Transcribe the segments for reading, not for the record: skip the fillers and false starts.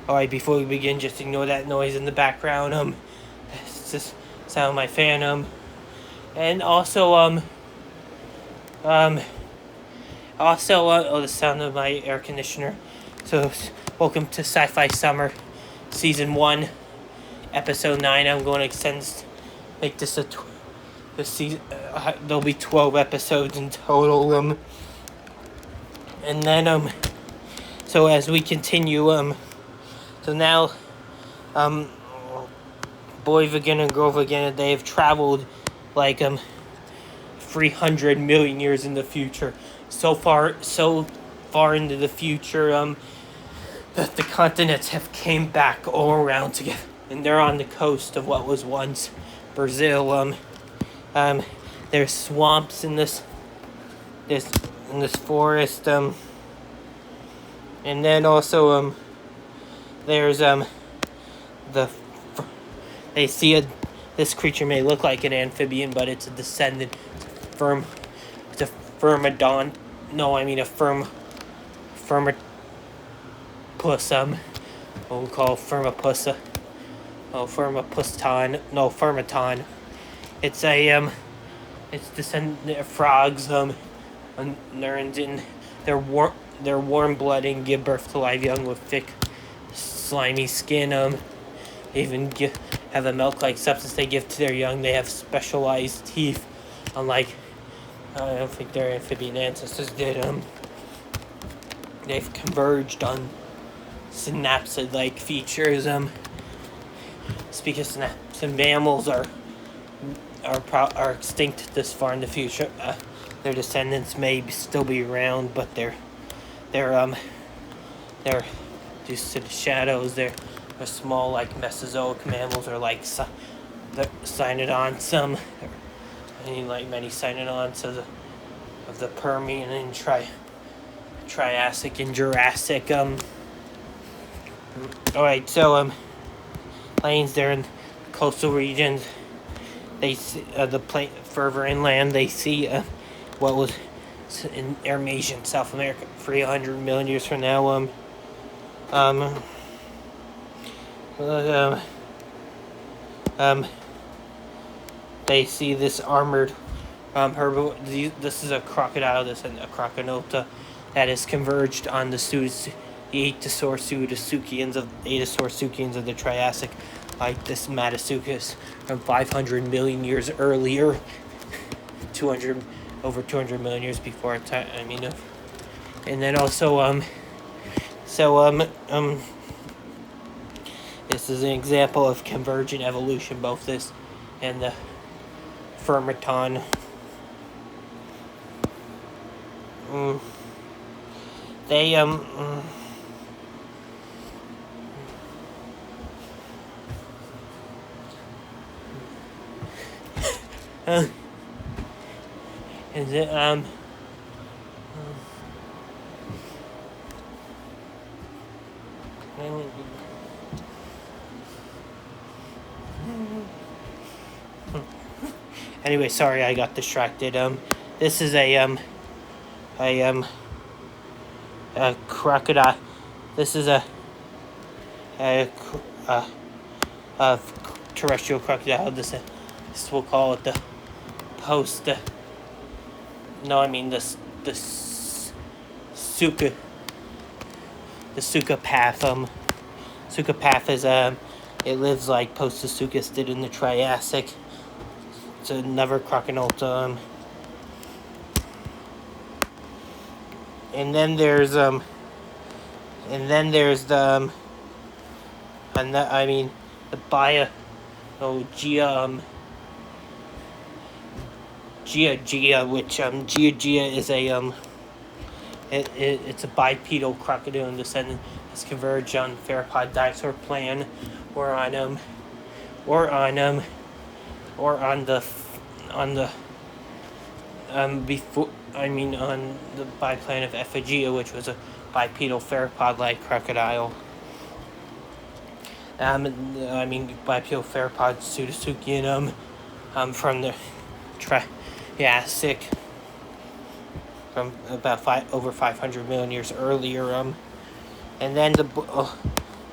Alright, before we begin, just ignore that noise in the background. It's just sound of my fan. And also, the sound of my air conditioner. So, welcome to Sci-Fi Summer, Season 1, Episode 9. I'm going to make this this season. There'll be 12 episodes in total. And then, so as we continue, so now, boy again and girl again, they have traveled like 300 million years in the future. So far into the future, that the continents have came back all around together, and they're on the coast of what was once Brazil. There's swamps in this forest, and then also there's they see this creature may look like an amphibian, but it's a descendant. It's a firmidon. No, I mean a firmipus. What we call firmipusa. Oh, firmipuston. No, firmiton. It's it's descendant of frogs. And they're warm blooded and give birth to live young with thick, slimy skin. Have a milk-like substance they give to their young. They have specialized teeth, unlike I don't think their amphibian ancestors did. They've converged on synapsid-like features. Speaking of synapsid, mammals are extinct this far in the future. Their descendants may still be around, but they're due to the shadows. They're small, like Mesozoic mammals, or like the Cynodonts. Like many Cynodonts of the Permian and Triassic and Jurassic. Alright, so plains, they're in coastal regions. They see further inland. They see what was in Eurasia and South America 300 million years from now. They see this armored herbivore. This is a crocodile. This is a crocodilta that has converged on the Adasaursuchians of the Triassic, like this Matasuchus from 500 million years earlier, over 200 million years before our time. And then also this is an example of convergent evolution, both this and the firmiton. They is it Anyway, sorry, I got distracted. This is a crocodile. This is a terrestrial crocodile. This we'll call it the post. No, I mean the suka. The sucapath. Sucapath is it lives like Postosuchus did in the Triassic. It's another crocodile. And then there's the Gia, which Gia is a it's a bipedal crocodile descendant that's converged on theropod dinosaur plan, or on the biplanet of Ephygia, which was a bipedal theropod-like crocodile. Bipedal theropod pseudosuchian from the Triassic, from about over 500 million years earlier. And then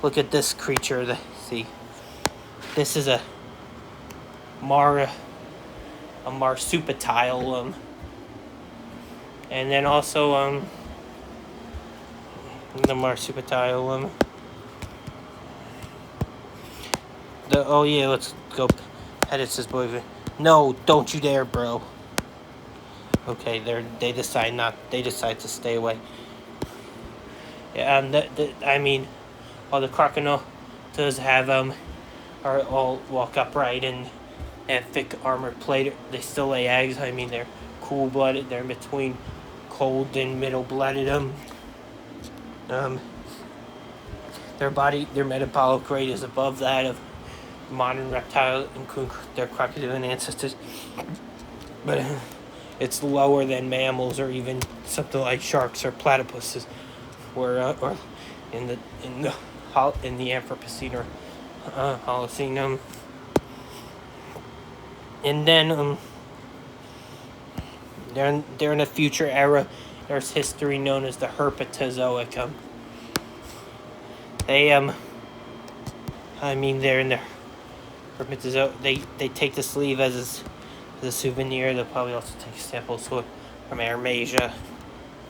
look at this creature. See, this is a marsupilami, and then also the marsupilami. Oh yeah, let's go. It's his boyfriend. No, don't you dare, bro. Okay, they decide to stay away. Yeah, I mean, all the crocodiles are all walk upright and have thick armor plate. They still lay eggs. I mean, they're cool-blooded. They're between cold and middle-blooded. Their metabolic rate is above that of modern reptiles, including their crocodilian ancestors, but it's lower than mammals or even something like sharks or platypuses, or in the Anthropocene or Holocene. And then they're in a future era. There's history known as the Herpetozoic. They're in the Herpetozoic. They take the sleeve as a souvenir. They'll probably also take samples from Asia,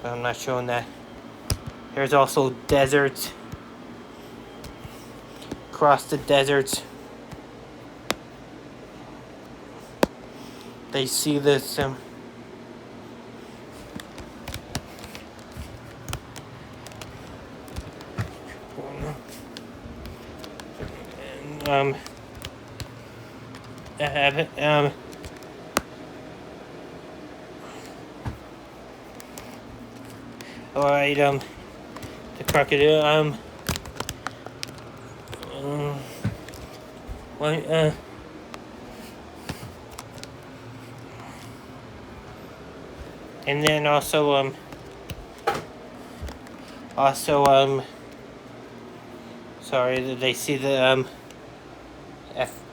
but I'm not showing that. There's also deserts. Across the deserts, they see this alright, the crocodile, and then also sorry, they see the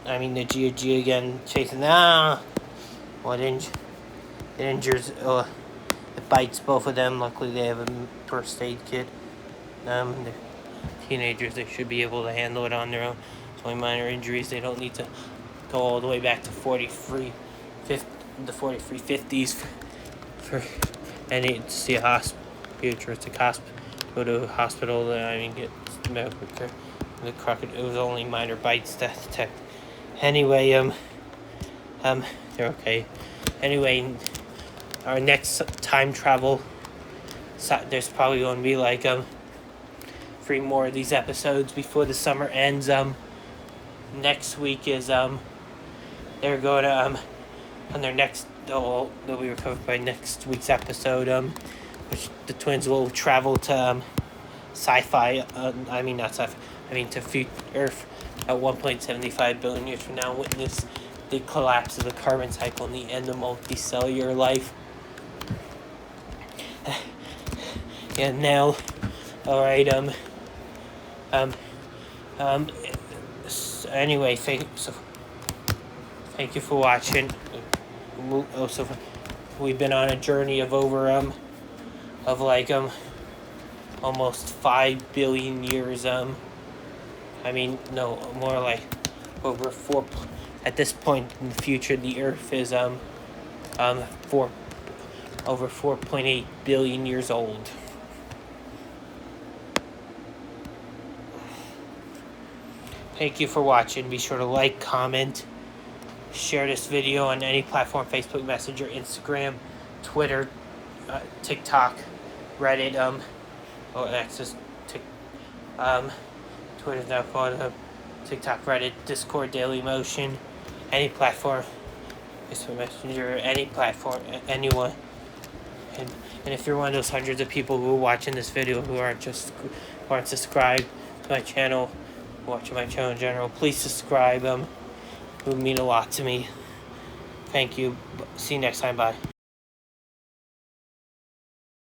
the GOG again chasing. It injures, it bites both of them. Luckily, they have a first aid kit. They're teenagers. They should be able to handle it on their own. It's only minor injuries. They don't need to go all the way back to the 4350s for any to see a futuristic hospital. Go to a hospital. Get medical care. The crocodile. It was only minor bites that detect. Anyway, they're okay. Anyway, our next time travel, there's probably going to be like 3 more of these episodes before the summer ends. Next week is they're going to on their next they'll be recovered by next week's episode. Which the twins will travel to Sci-fi. Not Sci-fi. To future Earth at 1.75 billion years from now. Witness the collapse of the carbon cycle and the end of multicellular life. And now, all right. Anyway, thank you for watching. Also, we've been on a journey of over almost 5 billion years. More like over 4. At this point in the future, the Earth is over 4.8 billion years old. Thank you for watching. Be sure to like, comment, share this video on any platform: Facebook Messenger, Instagram, Twitter, TikTok, Reddit. Twitter's now called TikTok, Reddit, Discord, Daily Motion, any platform, Facebook Messenger, any platform, anyone. And if you're one of those hundreds of people who are watching this video who aren't subscribed to my channel, watching my channel in general, please subscribe. It would mean a lot to me. Thank you. See you next time. Bye.